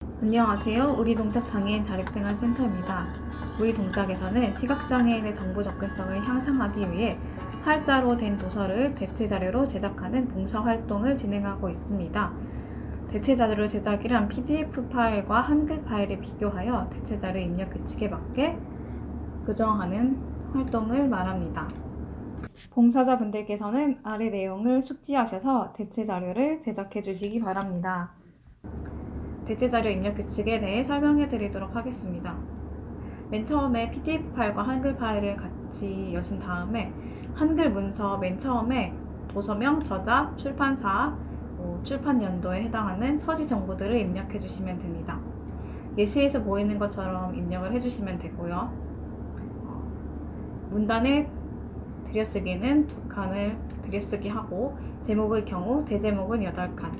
안녕하세요. 우리동작장애인 자립생활센터입니다. 우리동작에서는 시각장애인의 정보 접근성을 향상하기 위해 활자로 된 도서를 대체자료로 제작하는 봉사활동을 진행하고 있습니다. 대체자료 제작이란 PDF 파일과 한글 파일을 비교하여 대체자료 입력 규칙에 맞게 교정하는 활동을 말합니다. 봉사자분들께서는 아래 내용을 숙지하셔서 대체자료를 제작해 주시기 바랍니다. 대체자료 입력 규칙에 대해 설명해 드리도록 하겠습니다. 맨 처음에 PDF 파일과 한글 파일을 같이 여신 다음에 한글 문서 맨 처음에 도서명, 저자, 출판사, 출판 연도에 해당하는 서지 정보들을 입력해 주시면 됩니다. 예시에서 보이는 것처럼 입력을 해주시면 되고요. 문단을 들여쓰기는 2칸을 들여쓰기 하고, 제목의 경우 대제목은 8칸,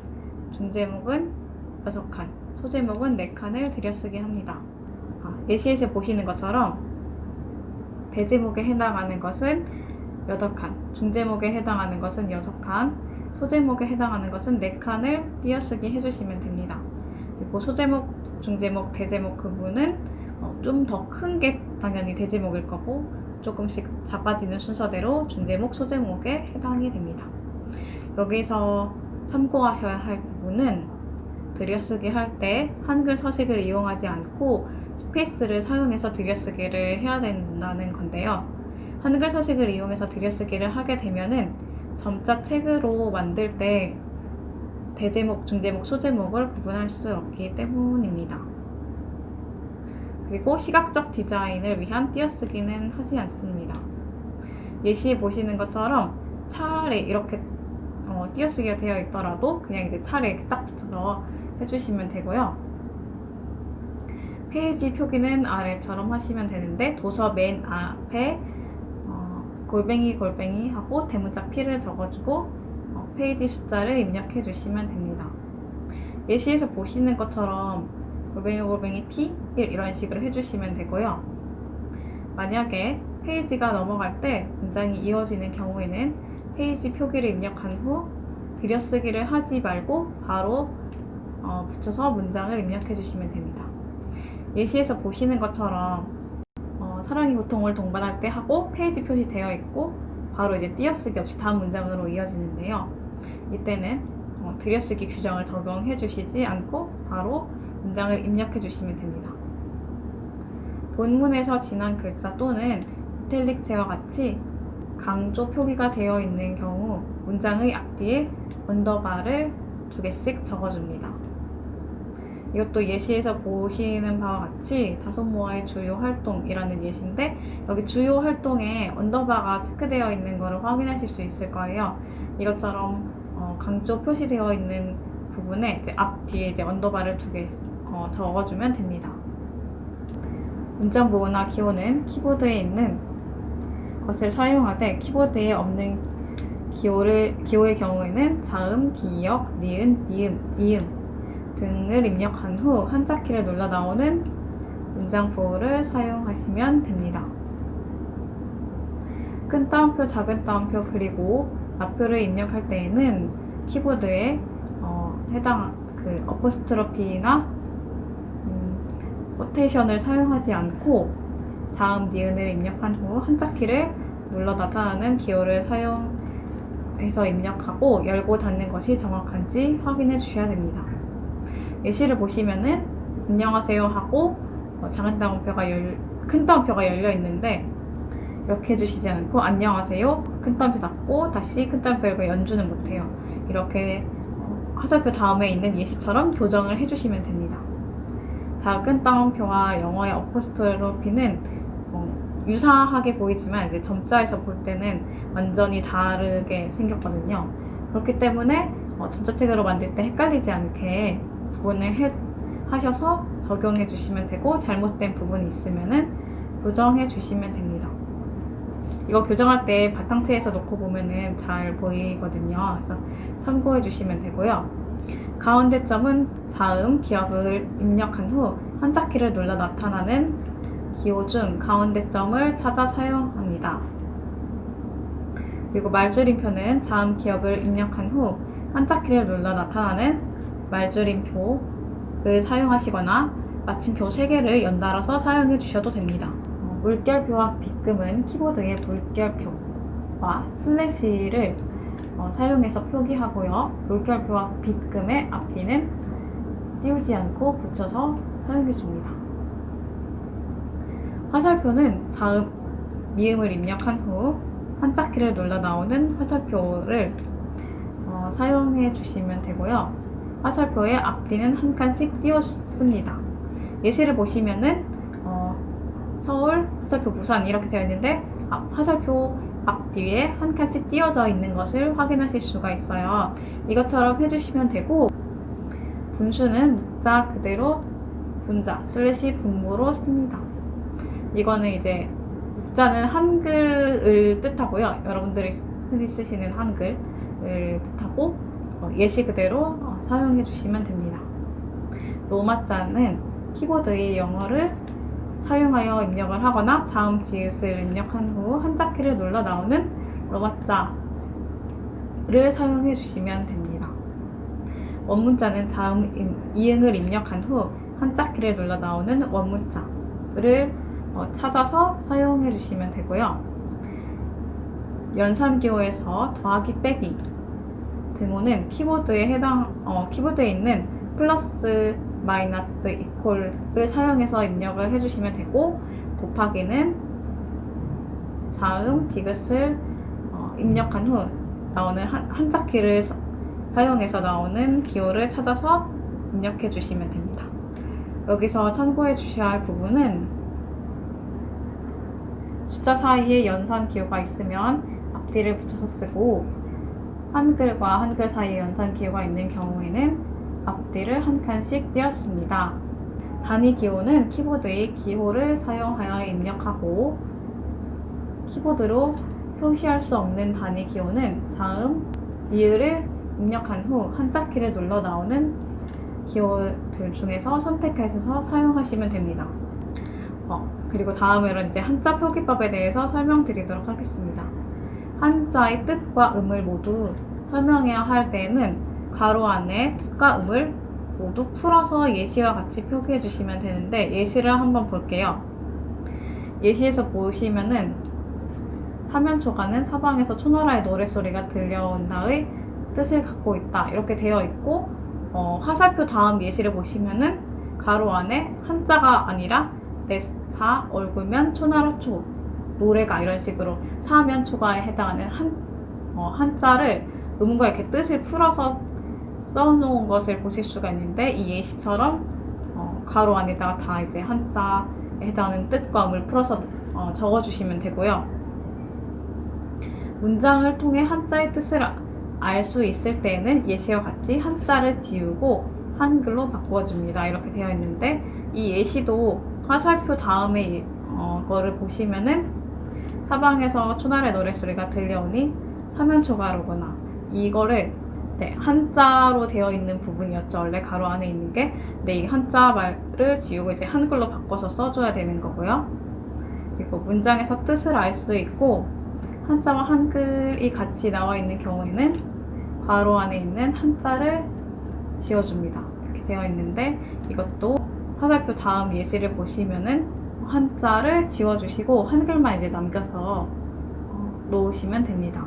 중제목은 6칸, 소제목은 4칸을 들여쓰기 합니다. 예시에서 보시는 것처럼 대제목에 해당하는 것은 8칸, 중제목에 해당하는 것은 6칸, 소제목에 해당하는 것은 4칸을 띄어쓰기 해주시면 됩니다. 그리고 소제목, 중제목, 대제목 구분은 좀 더 큰 게 당연히 대제목일 거고 조금씩 작아지는 순서대로 중제목, 소제목에 해당이 됩니다. 여기서 참고하셔야 할 부분은 들여쓰기 할 때 한글 서식을 이용하지 않고 스페이스를 사용해서 들여쓰기를 해야 된다는 건데요. 한글 서식을 이용해서 들여쓰기를 하게 되면은 점자 책으로 만들 때 대제목, 중제목, 소제목을 구분할 수 없기 때문입니다. 그리고 시각적 디자인을 위한 띄어쓰기는 하지 않습니다. 예시에 보시는 것처럼 차례 이렇게 띄어쓰기가 되어 있더라도 그냥 이제 차례 이렇게 딱 붙여서 해주시면 되고요. 페이지 표기는 아래처럼 하시면 되는데 도서 맨 앞에 골뱅이 하고 대문자 P를 적어주고 페이지 숫자를 입력해 주시면 됩니다. 예시에서 보시는 것처럼 골뱅이 P 1 이런 식으로 해주시면 되고요. 만약에 페이지가 넘어갈 때 문장이 이어지는 경우에는 페이지 표기를 입력한 후 들여쓰기를 하지 말고 바로 붙여서 문장을 입력해 주시면 됩니다. 예시에서 보시는 것처럼 사랑이 고통을 동반할 때 하고 페이지 표시되어 있고 바로 이제 띄어쓰기 없이 다음 문장으로 이어지는데요. 이때는 들여쓰기 규정을 적용해 주시지 않고 바로 문장을 입력해 주시면 됩니다. 본문에서 지난 글자 또는 이탈릭체와 같이 강조 표기가 되어 있는 경우 문장의 앞뒤에 언더바를 2개씩 적어줍니다. 이것도 예시에서 보시는 바와 같이 다소모아의 주요 활동이라는 예시인데 여기 주요 활동에 언더바가 체크되어 있는 것을 확인하실 수 있을 거예요. 이것처럼 강조 표시되어 있는 부분에 이제 앞뒤에 이제 언더바를 2개 적어주면 됩니다. 문장 보호나 기호는 키보드에 있는 것을 사용하되 키보드에 없는 기호의 경우에는 자음, 기역, 니은, 미음, 이음 등을 입력한 후 한자키를 눌러 나오는 문장 보호를 사용하시면 됩니다. 큰 따옴표, 작은 따옴표 그리고 앞표를 입력할 때에는 키보드에 해당 어포스트로피나 포테이션을 사용하지 않고 자음, 니은을 입력한 후 한자키를 눌러 나타나는 기호를 사용해서 입력하고 열고 닫는 것이 정확한지 확인해 주셔야 됩니다. 예시를 보시면은 안녕하세요 하고 작은 따옴표가 큰 따옴표가 열려 있는데 이렇게 해주시지 않고 안녕하세요 큰 따옴표 닫고 다시 큰 따옴표 열고 연주는 못해요. 이렇게 화살표 다음에 있는 예시처럼 교정을 해주시면 됩니다. 작은 따옴표와 영어의 어포스트로피는 유사하게 보이지만 이제 점자에서 볼 때는 완전히 다르게 생겼거든요. 그렇기 때문에 점자책으로 만들 때 헷갈리지 않게 구분을 하셔서 적용해 주시면 되고 잘못된 부분이 있으면은 교정해 주시면 됩니다. 이거 교정할 때 바탕체에서 놓고 보면은 잘 보이거든요. 그래서 참고해 주시면 되고요. 가운데 점은 자음, 기역을 입력한 후 한자키를 눌러 나타나는 기호 중 가운데 점을 찾아 사용합니다. 그리고 말줄임표는 자음, 기역을 입력한 후 한자키를 눌러 나타나는 말줄임표 한자를 사용하시거나 마침표 3개를 연달아서 사용해 주셔도 됩니다. 물결표와 빗금은 키보드의 물결표와 슬래시를 사용해서 표기하고요. 물결표와 빗금의 앞뒤는 띄우지 않고 붙여서 사용해 줍니다. 화살표는 자음, 미음을 입력한 후 한자키를 눌러 나오는 화살표를 사용해 주시면 되고요. 화살표의 앞뒤는 한 칸씩 띄웠습니다. 예시를 보시면은 서울, 화살표 부산 이렇게 되어 있는데 화살표 앞뒤에 한 칸씩 띄워져 있는 것을 확인하실 수가 있어요. 이것처럼 해주시면 되고, 분수는 문자 그대로 분자 슬래시 분모로 씁니다. 이거는 이제 문자는 한글을 뜻하고요. 여러분들이 흔히 쓰시는 한글을 뜻하고 예시 그대로 사용해 주시면 됩니다. 로마자는 키보드의 영어를 사용하여 입력을 하거나 자음 지읒을 입력한 후 한자키를 눌러 나오는 로마자를 사용해 주시면 됩니다. 원문자는 자음 이응을 입력한 후 한자키를 눌러 나오는 원문자를 찾아서 사용해 주시면 되고요. 연산기호에서 더하기 빼기 등호는 키보드에 있는 플러스 마이너스 이퀄을 사용해서 입력을 해주시면 되고, 곱하기는 자음 디귿을 입력한 후 나오는 한자키를 사용해서 나오는 기호를 찾아서 입력해 주시면 됩니다. 여기서 참고해 주셔야 할 부분은 숫자 사이에 연산 기호가 있으면 앞뒤를 붙여서 쓰고, 한글과 한글 사이에 연산 기호가 있는 경우에는 앞뒤를 한 칸씩 띄었습니다. 단위 기호는 키보드의 기호를 사용하여 입력하고, 키보드로 표시할 수 없는 단위 기호는 자음, 이을을 입력한 후 한자키를 눌러 나오는 기호들 중에서 선택해서 사용하시면 됩니다. 그리고 다음으로는 이제 한자 표기법에 대해서 설명드리도록 하겠습니다. 한자의 뜻과 음을 모두 설명해야 할 때에는 가로 안에 뜻과 음을 모두 풀어서 예시와 같이 표기해 주시면 되는데, 예시를 한번 볼게요. 예시에서 보시면은 사면초가는 사방에서 초나라의 노랫소리가 들려온다의 뜻을 갖고 있다 이렇게 되어 있고, 화살표 다음 예시를 보시면은 가로 안에 한자가 아니라 내사 얼굴면 초나라 초 노래가 이런 식으로 사면 초가에 해당하는 한자를 음과 이렇게 뜻을 풀어서 써놓은 것을 보실 수가 있는데, 이 예시처럼 가로 안에다가 다 이제 한자에 해당하는 뜻과 음을 풀어서 적어주시면 되고요. 문장을 통해 한자의 뜻을 알 수 있을 때에는 예시와 같이 한자를 지우고 한글로 바꾸어줍니다. 이렇게 되어 있는데, 이 예시도 화살표 다음에 거를 보시면은 사방에서 초나라의 노랫소리가 들려오니 사면초가로구나, 이거를 한자로 되어 있는 부분이었죠. 원래 가로 안에 있는 게. 이 한자 말을 지우고 이제 한글로 바꿔서 써줘야 되는 거고요. 그리고 문장에서 뜻을 알 수 있고 한자와 한글이 같이 나와 있는 경우에는 괄호 안에 있는 한자를 지워줍니다. 이렇게 되어 있는데, 이것도 화살표 다음 예시를 보시면은 한자를 지워주시고 한글만 이제 남겨서 놓으시면 됩니다.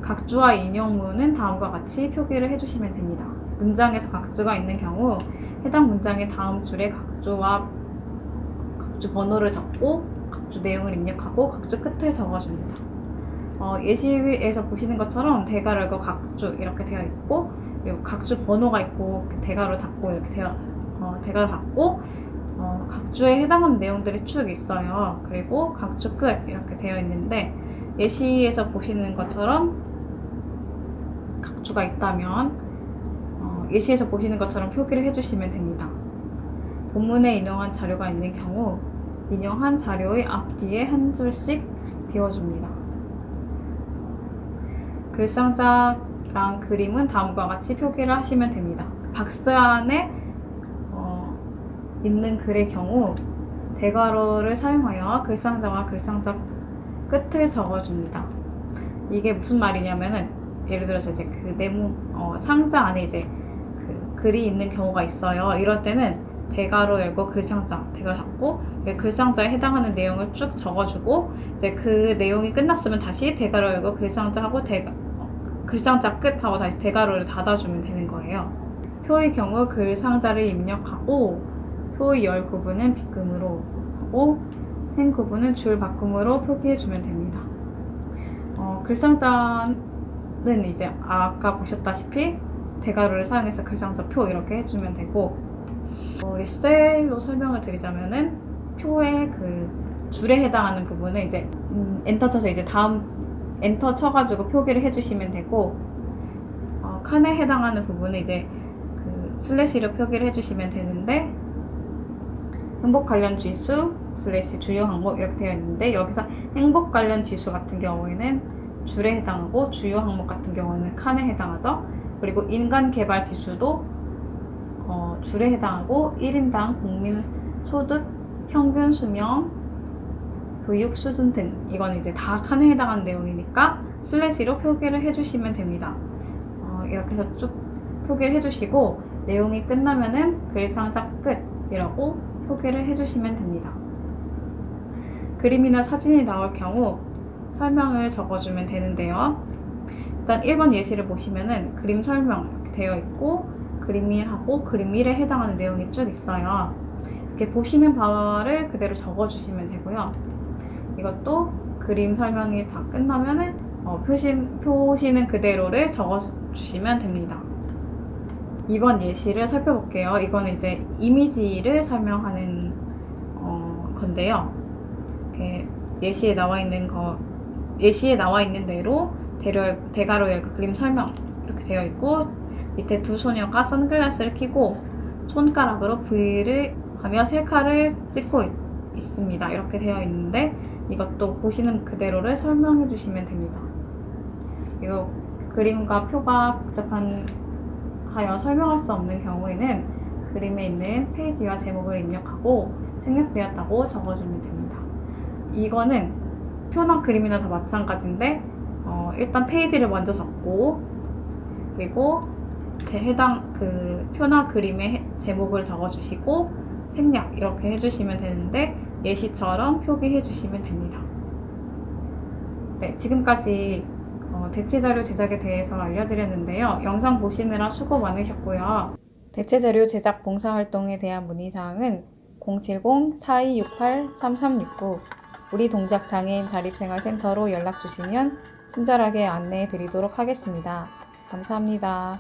각주와 인용문은 다음과 같이 표기를 해주시면 됩니다. 문장에서 각주가 있는 경우 해당 문장의 다음 줄에 각주와 각주 번호를 적고 각주 내용을 입력하고 각주 끝을 적어줍니다. 예시에서 보시는 것처럼 대괄호고 각주 이렇게 되어 있고, 그리고 각주 번호가 있고 대괄호 닫고 이렇게 대괄호 닫고 각주에 해당하는 내용들이 쭉 있어요. 그리고 각주 끝 이렇게 되어 있는데, 예시에서 보시는 것처럼 각주가 있다면 예시에서 보시는 것처럼 표기를 해주시면 됩니다. 본문에 인용한 자료가 있는 경우 인용한 자료의 앞뒤에 한 줄씩 비워줍니다. 글상자랑 그림은 다음과 같이 표기를 하시면 됩니다. 박스 안에 있는 글의 경우 대괄호를 사용하여 글상자와 글상자 끝을 적어줍니다. 이게 무슨 말이냐면은, 예를 들어서 이제 그 상자 안에 이제 그 글이 있는 경우가 있어요. 이럴 때는 대괄호 열고 글상자, 대괄호 닫고 글상자에 해당하는 내용을 쭉 적어주고 이제 그 내용이 끝났으면 다시 대괄호 열고 글상자 하고 글상자 끝 하고 다시 대괄호를 닫아주면 되는 거예요. 표의 경우 글상자를 입력하고 표의 열 구분은 빗금으로 하고 행 구분은 줄 바꿈으로 표기해주면 됩니다. 글상자는 이제 아까 보셨다시피 대괄호를 사용해서 글상자 표 이렇게 해주면 되고 리셀로 설명을 드리자면은 표의 그 줄에 해당하는 부분을 이제 엔터 쳐서 이제 다음 엔터 쳐가지고 표기를 해주시면 되고 칸에 해당하는 부분은 이제 그 슬래시로 표기를 해주시면 되는데 행복 관련 지수 슬래시 주요 항목 이렇게 되어 있는데 여기서 행복 관련 지수 같은 경우에는 줄에 해당하고 주요 항목 같은 경우는 칸에 해당하죠. 그리고 인간 개발 지수도 줄에 해당하고 1인당 국민 소득, 평균 수명, 교육 수준 등 이건 이제 다 칸에 해당하는 내용이니까 슬래시로 표기를 해주시면 됩니다. 이렇게 해서 쭉 표기를 해주시고 내용이 끝나면은 글상자 끝이라고 표기를 해주시면 됩니다. 그림이나 사진이 나올 경우 설명을 적어주면 되는데요. 일단 1번 예시를 보시면은 그림 설명 이렇게 되어 있고 그림 1하고 그림 1에 해당하는 내용이 쭉 있어요. 이렇게 보시는 바를 그대로 적어주시면 되고요. 이것도 그림 설명이 다 끝나면은 표시는 그대로를 적어주시면 됩니다. 2번 예시를 살펴볼게요. 이거는 이제 이미지를 설명하는 건데요. 이렇게 예시에 나와 있는 대로 대괄호 열고 그림 설명 이렇게 되어 있고 밑에 두 소녀가 선글라스를 끼고 손가락으로 V를 하며 셀카를 찍고 있습니다. 이렇게 되어 있는데 이것도 보시는 그대로를 설명해 주시면 됩니다. 이거 그림과 표가 복잡하여 설명할 수 없는 경우에는 그림에 있는 페이지와 제목을 입력하고 생략되었다고 적어주면 됩니다. 이거는 표나 그림이나 다 마찬가지인데 일단 페이지를 먼저 적고 그리고 해당 그 표나 그림의 제목을 적어주시고 생략 이렇게 해주시면 되는데 예시처럼 표기해 주시면 됩니다. 네, 지금까지 대체자료 제작에 대해서 알려드렸는데요. 영상 보시느라 수고 많으셨고요. 대체자료 제작 봉사활동에 대한 문의사항은 070-4268-3369 우리 동작장애인 자립생활센터로 연락주시면 친절하게 안내해 드리도록 하겠습니다. 감사합니다.